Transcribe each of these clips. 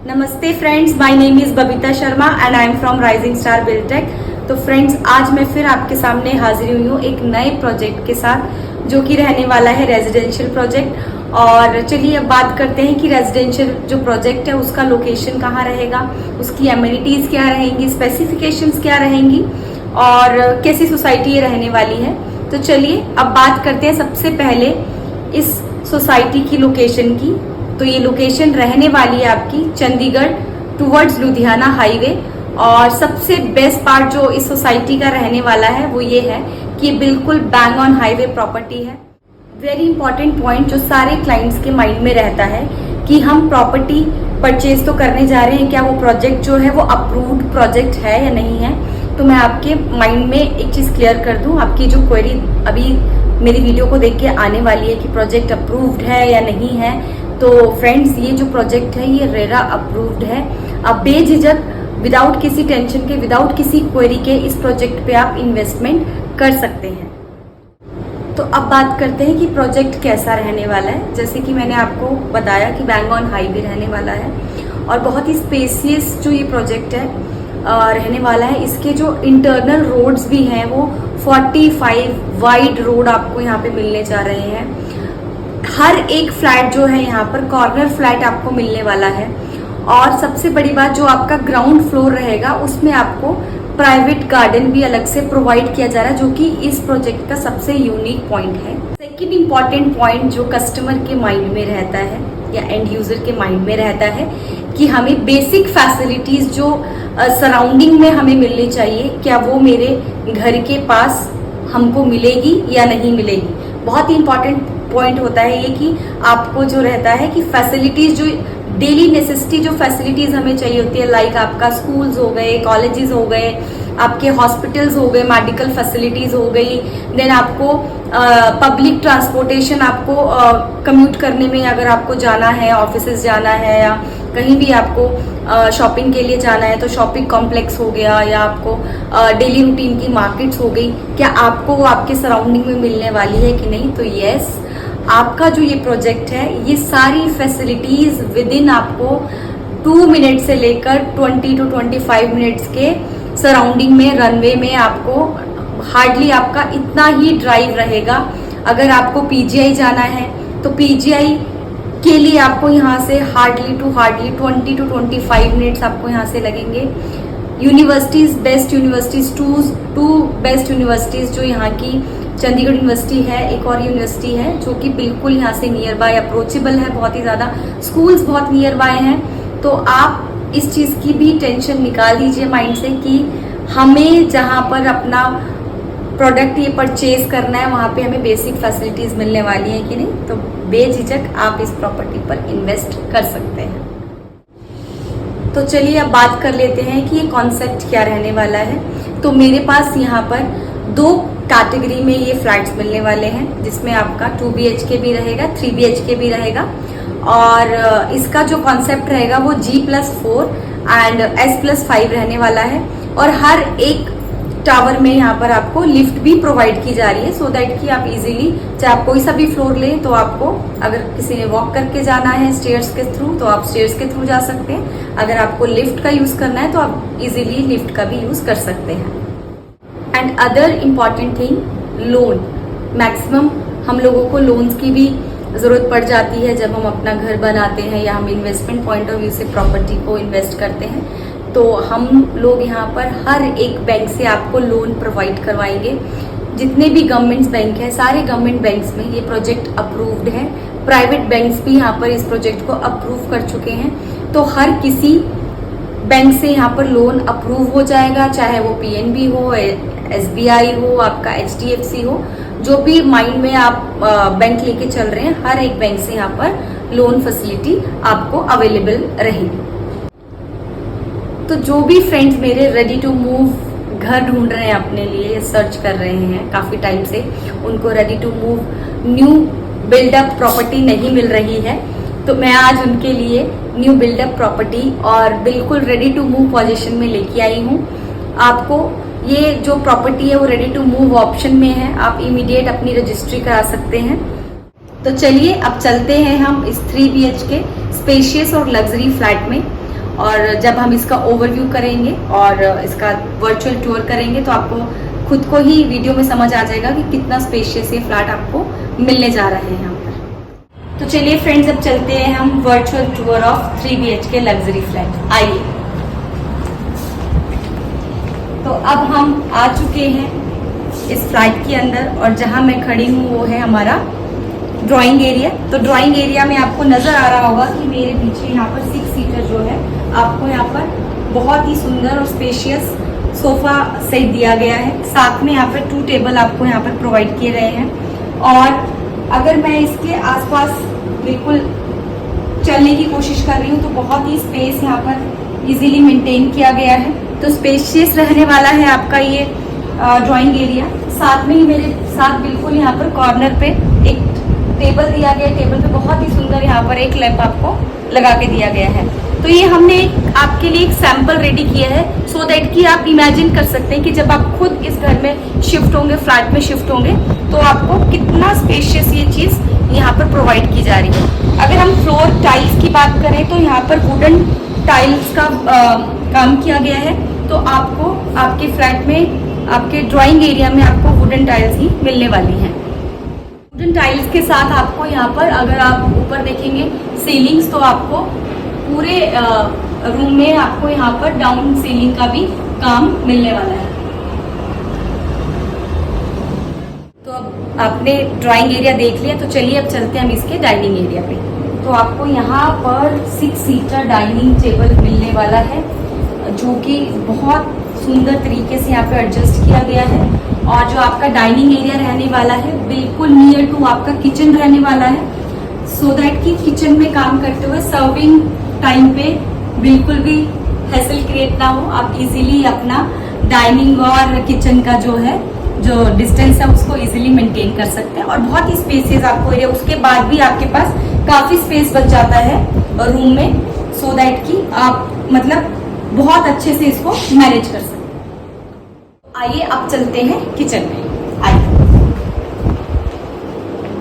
नमस्ते friends, my name is Babita Sharma and I am from rising star Buildtech. तो friends, आज मैं फिर आपके सामने हाजिर हुई हूँ एक नए प्रोजेक्ट के साथ जो कि रहने वाला है रेजिडेंशियल प्रोजेक्ट। और चलिए अब बात करते हैं कि रेजिडेंशियल जो प्रोजेक्ट है उसका लोकेशन कहाँ रहेगा, उसकी एमिनिटीज क्या रहेंगी, स्पेसिफिकेशंस क्या रहेंगी और कैसी सोसाइटी ये रहने वाली है। तो चलिए अब बात करते हैं सबसे पहले इस सोसाइटी की लोकेशन की। तो ये लोकेशन रहने वाली है आपकी चंडीगढ़ टुवर्ड्स लुधियाना हाईवे। और सबसे बेस्ट पार्ट जो इस सोसाइटी का रहने वाला है वो ये है कि ये बिल्कुल बैंग ऑन हाईवे प्रॉपर्टी है। वेरी इंपॉर्टेंट पॉइंट जो सारे क्लाइंट्स के माइंड में रहता है कि हम प्रॉपर्टी परचेज तो करने जा रहे हैं, क्या वो प्रोजेक्ट जो है वो अप्रूव्ड प्रोजेक्ट है या नहीं है। तो मैं आपके माइंड में एक चीज क्लियर कर दूं, आपकी जो क्वेरी अभी मेरी वीडियो को देख के आने वाली है कि प्रोजेक्ट अप्रूव्ड है या नहीं है। तो फ्रेंड्स, ये जो प्रोजेक्ट है ये रेरा अप्रूव्ड है। आप बेझिझक विदाउट किसी टेंशन के, विदाउट किसी क्वेरी के इस प्रोजेक्ट पे आप इन्वेस्टमेंट कर सकते हैं। तो अब बात करते हैं कि प्रोजेक्ट कैसा रहने वाला है। जैसे कि मैंने आपको बताया कि बैंग ऑन हाईवे रहने वाला है और बहुत ही स्पेसियस जो ये प्रोजेक्ट है रहने वाला है। इसके जो इंटरनल रोड्स भी हैं वो 45 वाइड रोड आपको यहाँ पे मिलने जा रहे हैं। हर एक फ्लैट जो है यहाँ पर कॉर्नर फ्लैट आपको मिलने वाला है। और सबसे बड़ी बात, जो आपका ग्राउंड फ्लोर रहेगा उसमें आपको प्राइवेट गार्डन भी अलग से प्रोवाइड किया जा रहा है, जो कि इस प्रोजेक्ट का सबसे यूनिक पॉइंट है। सेकंड इंपॉर्टेंट पॉइंट जो कस्टमर के माइंड में रहता है या एंड यूजर के माइंड में रहता है कि हमें बेसिक फैसिलिटीज जो सराउंडिंग में हमें मिलनी चाहिए, क्या वो मेरे घर के पास हमको मिलेगी या नहीं मिलेगी। बहुत ही इंपॉर्टेंट पॉइंट होता है ये कि आपको जो रहता है कि फैसिलिटीज जो डेली नेसेसिटी जो फैसिलिटीज हमें चाहिए होती है, लाइक आपका स्कूल्स हो गए, कॉलेजेस हो गए, आपके हॉस्पिटल्स हो गए, मेडिकल फैसिलिटीज हो गई, देन आपको पब्लिक ट्रांसपोर्टेशन, आपको कम्यूट करने में अगर आपको जाना है, ऑफिसेज जाना है या कहीं भी आपको शॉपिंग के लिए जाना है तो शॉपिंग कॉम्प्लेक्स हो गया या आपको डेली रूटीन की मार्केट्स हो गई, क्या आपको वो आपके सराउंडिंग में मिलने वाली है कि नहीं। तो यस, आपका जो ये प्रोजेक्ट है ये सारी फैसिलिटीज विद इन आपको 2 मिनट से लेकर 20 to 25 मिनट्स के सराउंडिंग में, रनवे में आपको हार्डली आपका इतना ही ड्राइव रहेगा। अगर आपको पीजीआई जाना है तो पीजीआई के लिए आपको यहाँ से हार्डली 20 to 25 मिनट्स आपको यहाँ से लगेंगे। Universities, best universities, two best universities जो यहाँ की चंडीगढ़ यूनिवर्सिटी है, एक और यूनिवर्सिटी है जो कि बिल्कुल यहाँ से नियर बाय अप्रोचेबल है, बहुत ही ज़्यादा स्कूल्स बहुत नियर बाय हैं। तो आप इस चीज़ की भी टेंशन निकाल दीजिए माइंड से कि हमें जहाँ पर अपना प्रोडक्ट ये परचेज करना है वहाँ पे हमें बेसिक फैसिलिटीज़ मिलने वाली है कि नहीं। तो बेझिझक आप इस प्रॉपर्टी पर इन्वेस्ट कर सकते हैं। तो चलिए अब बात कर लेते हैं कि ये कॉन्सेप्ट क्या रहने वाला है। तो मेरे पास यहाँ पर 2 कैटेगरी में ये फ्लैट्स मिलने वाले हैं, जिसमें आपका 2 BHK भी रहेगा, 3 BHK भी रहेगा। और इसका जो कॉन्सेप्ट रहेगा वो G+4 एंड S+5 रहने वाला है। और हर एक टावर में यहाँ पर आपको लिफ्ट भी प्रोवाइड की जा रही है, सो दैट कि आप इजीली, चाहे आप कोई सा भी फ्लोर लें तो आपको अगर किसी ने वॉक करके जाना है स्टेयर्स के थ्रू तो आप स्टेयर्स के थ्रू जा सकते हैं। अगर आपको लिफ्ट का यूज करना है तो आप इजीली लिफ्ट का भी यूज कर सकते हैं। And other important thing, loan. Maximum हम लोगों को लोन्स की भी ज़रूरत पड़ जाती है जब हम अपना घर बनाते हैं या हम इन्वेस्टमेंट पॉइंट ऑफ व्यू से प्रॉपर्टी को इन्वेस्ट करते हैं। तो हम लोग यहाँ पर हर एक बैंक से आपको लोन प्रोवाइड करवाएंगे। जितने भी गवर्नमेंट बैंक हैं, सारे गवर्नमेंट बैंक्स में ये प्रोजेक्ट अप्रूव्ड है। प्राइवेट बैंक्स भी यहाँ पर इस प्रोजेक्ट को अप्रूव कर चुके हैं। तो हर किसी बैंक से यहाँ पर लोन अप्रूव हो जाएगा, चाहे वो PNB हो, SBI हो, आपका HDFC हो, जो भी माइंड में आप बैंक लेके चल रहे हैं, हर एक बैंक से यहाँ पर लोन फैसिलिटी आपको अवेलेबल रहेगी। तो जो भी फ्रेंड्स मेरे रेडी टू मूव घर ढूंढ रहे हैं अपने लिए, सर्च कर रहे हैं काफ़ी टाइम से, उनको ready to move new built up property नहीं मिल रही है, तो मैं आज उनके लिए न्यू बिल्डअप प्रॉपर्टी और बिल्कुल रेडी टू मूव पोजीशन में लेके आई हूँ। आपको ये जो प्रॉपर्टी है वो रेडी टू मूव ऑप्शन में है, आप इमीडिएट अपनी रजिस्ट्री करा सकते हैं। तो चलिए अब चलते हैं हम इस 3 BHK स्पेशियस और लग्जरी फ्लैट में। और जब हम इसका ओवरव्यू करेंगे और इसका वर्चुअल टूर करेंगे तो आपको खुद को ही वीडियो में समझ आ जाएगा कि कितना स्पेशियस ये फ्लैट आपको मिलने जा रहा है यहाँ पर। तो चलिए फ्रेंड्स, अब चलते हैं हम virtual tour of 3 BHK luxury flat. आइए। तो अब हम आ चुके हैं इस फ्लैट के अंदर और जहाँ मैं खड़ी हूँ वो है हमारा ड्राइंग एरिया। तो ड्राइंग एरिया में आपको नजर आ रहा होगा कि मेरे पीछे यहाँ पर 6 सीटर जो है आपको यहाँ पर बहुत ही सुंदर और स्पेशियस सोफा सेट दिया गया है। साथ में यहाँ पर 2 टेबल आपको यहाँ पर प्रोवाइड किए गए हैं। और अगर मैं इसके आसपास बिल्कुल चलने की कोशिश कर रही हूँ तो बहुत ही स्पेस यहाँ पर इजीली मेंटेन किया गया है। तो स्पेशियस रहने वाला है आपका ये ड्राइंग एरिया। साथ में ही मेरे साथ बिल्कुल यहाँ पर कॉर्नर पे एक टेबल दिया गया है। टेबल पे बहुत ही सुंदर यहाँ पर एक लैंप आपको लगा के दिया गया है। तो ये हमने आपके लिए एक सैंपल रेडी किया है सो दैट कि आप इमेजिन कर सकते हैं कि जब आप खुद इस घर में शिफ्ट होंगे, फ्लैट में शिफ्ट होंगे, तो आपको कितना स्पेशियस ये चीज़ यहाँ पर प्रोवाइड की जा रही है। अगर हम फ्लोर टाइल्स की बात करें तो यहाँ पर वुडन टाइल्स का काम किया गया है। तो आपको आपके फ्लैट में, आपके ड्राइंग एरिया में आपको वुडन टाइल्स ही मिलने वाली हैं। वुडन टाइल्स के साथ आपको यहाँ पर अगर आप ऊपर देखेंगे सीलिंग्स, तो आपको पूरे रूम में आपको यहाँ पर डाउन सीलिंग का भी काम मिलने वाला है। तो अब आपने ड्राइंग एरिया देख लिया, तो चलिए अब चलते हैं हम इसके डाइनिंग एरिया पे। तो आपको यहाँ पर 6 सीटर डाइनिंग टेबल मिलने वाला है जो कि बहुत सुंदर तरीके से यहाँ पे एडजस्ट किया गया है। और जो आपका डाइनिंग एरिया रहने वाला है बिल्कुल नियर टू आपका किचन रहने वाला है, सो दैट कि किचन में काम करते हुए सर्विंग टाइम पे बिल्कुल भी हैसल क्रिएट ना हो। आप इजीली अपना डाइनिंग और किचन का जो डिस्टेंस है उसको इजीली मेंटेन कर सकते हैं। और बहुत ही स्पेसियस आपको एरिया, उसके बाद भी आपके पास काफी स्पेस बच जाता है रूम में, सो दैट कि आप मतलब बहुत अच्छे से इसको मैनेज कर सकते हैं। आइए अब चलते हैं किचन में। आइए।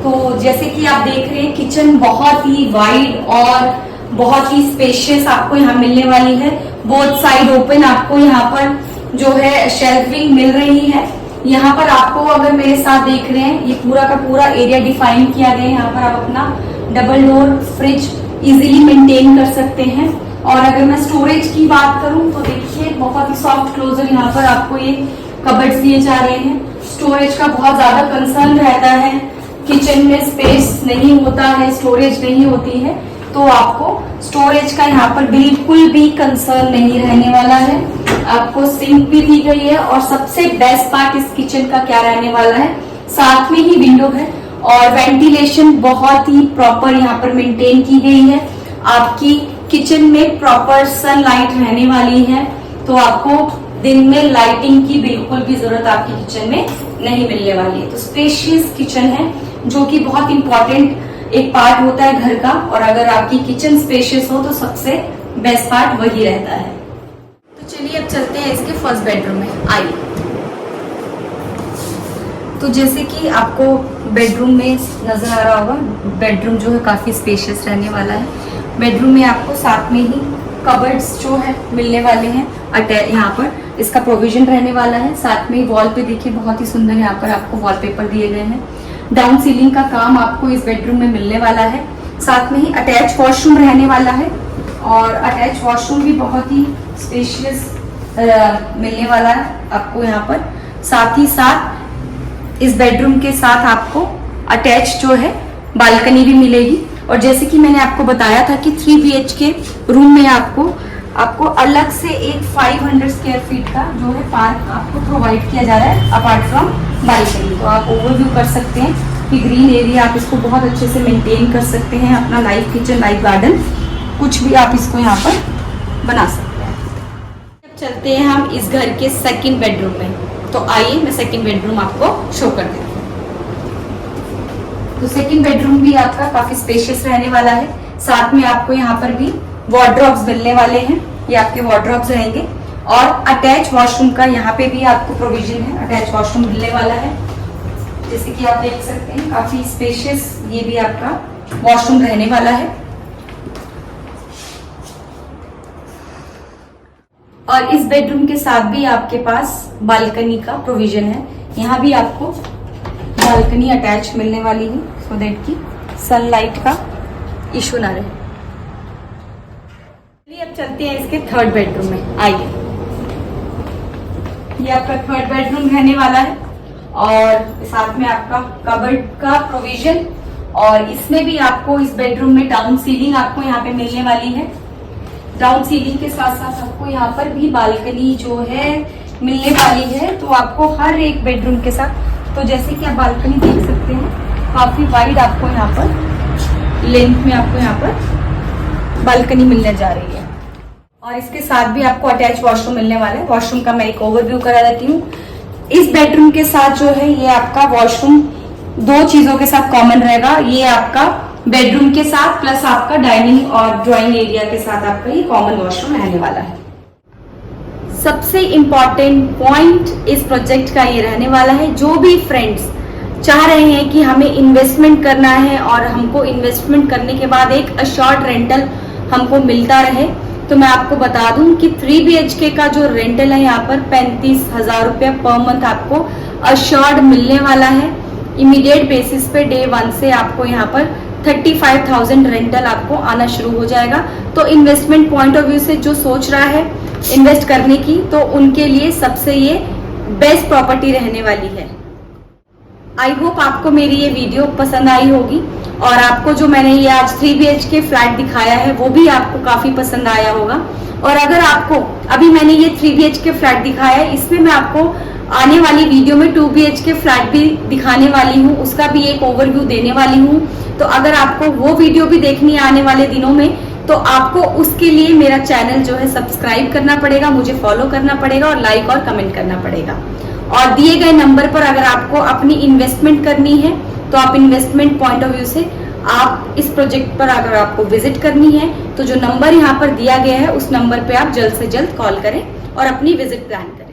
तो जैसे कि आप देख रहे हैं किचन बहुत ही वाइड और बहुत ही स्पेशियस आपको यहाँ मिलने वाली है। बोथ साइड ओपन आपको यहाँ पर जो है शेल्फिंग मिल रही है। यहाँ पर आपको अगर मेरे साथ देख रहे हैं ये पूरा का पूरा एरिया डिफाइन किया गया है। यहाँ पर आप अपना double door fridge easily maintain कर सकते हैं। और अगर मैं स्टोरेज की बात करूं तो देखिए बहुत ही सॉफ्ट क्लोजर यहाँ पर आपको ये कबर्ड्स दिए जा रहे हैं। स्टोरेज का बहुत ज्यादा कंसर्न रहता है, किचन में स्पेस नहीं होता है, स्टोरेज नहीं होती है, तो आपको स्टोरेज का यहाँ पर बिल्कुल भी कंसर्न नहीं रहने वाला है। आपको सिंक भी दी गई है। और सबसे बेस्ट पार्ट इस किचन का क्या रहने वाला है, साथ में ही विंडो है और वेंटिलेशन बहुत ही प्रॉपर यहाँ पर मेंटेन की गई है। आपकी किचन में प्रॉपर सनलाइट रहने वाली है, तो आपको दिन में लाइटिंग की बिल्कुल भी जरूरत आपकी किचन में नहीं मिलने वाली है। तो स्पेशियस किचन है जो कि बहुत इंपॉर्टेंट एक पार्ट होता है घर का। और अगर आपकी किचन स्पेशियस हो तो सबसे बेस्ट पार्ट वही रहता है। तो चलिए अब चलते हैं इसके फर्स्ट बेडरूम में। आइए। तो जैसे कि आपको बेडरूम में नजर आ रहा होगा, बेडरूम जो है काफी स्पेशियस रहने वाला है। बेडरूम में आपको साथ में ही कबर्ड्स जो है मिलने वाले हैं। यहाँ पर इसका प्रोविजन रहने वाला है। साथ में वॉल पे देखिए बहुत ही सुंदर यहाँ पर आपको वॉलपेपर दिए गए हैं। डाउन सीलिंग का काम आपको इस बेडरूम में मिलने वाला है। साथ में ही अटैच वॉशरूम रहने वाला है और अटैच वॉशरूम भी बहुत ही स्पेशियस मिलने वाला है आपको यहाँ पर। साथ ही साथ इस बेडरूम के साथ आपको अटैच जो है बालकनी भी मिलेगी। और जैसे कि मैंने आपको बताया था कि 3 BHK रूम में आपको अलग से एक 500 स्क्वायर फीट का जो है पार्क आपको प्रोवाइड किया जा रहा है अपार्ट फ्रॉम बालकनी। तो आप ओवरव्यू कर सकते हैं कि ग्रीन एरिया आप इसको बहुत अच्छे से मेंटेन कर सकते हैं। अपना लाइव किचन, लाइव गार्डन, कुछ भी आप इसको यहाँ पर बना सकते हैं। अब चलते हैं हम इस घर के सेकंड बेडरूम में। तो आइए मैं सेकंड बेडरूम आपको शो कर देती हूँ। तो सेकंड बेडरूम भी आपका काफी स्पेशियस रहने वाला है। साथ में आपको यहाँ पर भी वार्डरोब्स मिलने वाले हैं। ये आपके वार्डरोब्स रहेंगे। और अटैच वॉशरूम का यहाँ पे भी आपको प्रोविजन है, अटैच वॉशरूम मिलने वाला है। जैसे कि आप देख सकते हैं काफी स्पेशियस ये भी आपका वॉशरूम रहने वाला है। और इस बेडरूम के साथ भी आपके पास बालकनी का प्रोविजन है। यहाँ भी आपको बालकनी अटैच मिलने वाली है, सो दैट की सनलाइट का इशू ना रहे। चलिए अब चलते हैं इसके थर्ड बेडरूम में। आइए, ये आपका थर्ड बेडरूम रहने वाला है और साथ में आपका कबर्ड का प्रोविजन, और इसमें भी आपको इस बेडरूम में डाउन सीलिंग आपको यहाँ पे मिलने वाली है। डाउन सीलिंग के साथ साथ आपको यहाँ पर भी बालकनी जो है मिलने वाली है। तो आपको हर एक बेडरूम के साथ, तो जैसे कि आप बालकनी देख सकते हैं, काफी वाइड आपको यहाँ पर लेंथ में आपको यहाँ पर बालकनी मिलने जा रही है। और इसके साथ भी आपको अटैच वॉशरूम मिलने वाला है। वॉशरूम का मैं एक ओवरव्यू करा देती हूँ। इस बेडरूम के साथ जो है ये आपका वॉशरूम दो चीजों के साथ कॉमन रहेगा। ये आपका बेडरूम के साथ प्लस आपका डाइनिंग और ड्राइंग एरिया के साथ आपका ये कॉमन वॉशरूम रहने वाला है। सबसे इम्पॉर्टेंट पॉइंट इस प्रोजेक्ट का ये रहने वाला है, जो भी फ्रेंड्स चाह रहे हैं कि हमें इन्वेस्टमेंट करना है और हमको इन्वेस्टमेंट करने के बाद एक अश्योर्ड रेंटल हमको मिलता रहे, तो मैं आपको बता दूं कि 3 BHK का जो रेंटल है यहाँ पर 35,000 रुपया पर मंथ आपको अश्योर्ड मिलने वाला है। इमीडिएट बेसिस पे डे 1 से आपको यहाँ पर 35,000 रेंटल आपको आना शुरू हो जाएगा। तो इन्वेस्टमेंट पॉइंट ऑफ व्यू से जो सोच रहा है इन्वेस्ट करने की, तो उनके लिए सबसे ये बेस्ट प्रॉपर्टी रहने वाली है। आई होप आपको मेरी ये वीडियो पसंद आई होगी और आपको जो मैंने ये आज 3 BHK फ्लैट दिखाया है वो भी आपको काफी पसंद आया होगा। और अगर आपको अभी मैंने ये 3 BHK फ्लैट दिखाया है, इसमें मैं आपको आने वाली वीडियो में 2 BHK फ्लैट भी दिखाने वाली हूँ, उसका भी एक ओवरव्यू देने वाली हूँ। तो अगर आपको वो वीडियो भी देखनी है आने वाले दिनों में, तो आपको उसके लिए मेरा चैनल जो है सब्सक्राइब करना पड़ेगा, मुझे फॉलो करना पड़ेगा और लाइक और कमेंट करना पड़ेगा। और दिए गए नंबर पर अगर आपको अपनी इन्वेस्टमेंट करनी है, तो आप इन्वेस्टमेंट पॉइंट ऑफ व्यू से आप इस प्रोजेक्ट पर अगर आपको विजिट करनी है, तो जो नंबर यहाँ पर दिया गया है उस नंबर पे आप जल्द से जल्द कॉल करें और अपनी विजिट प्लान करें।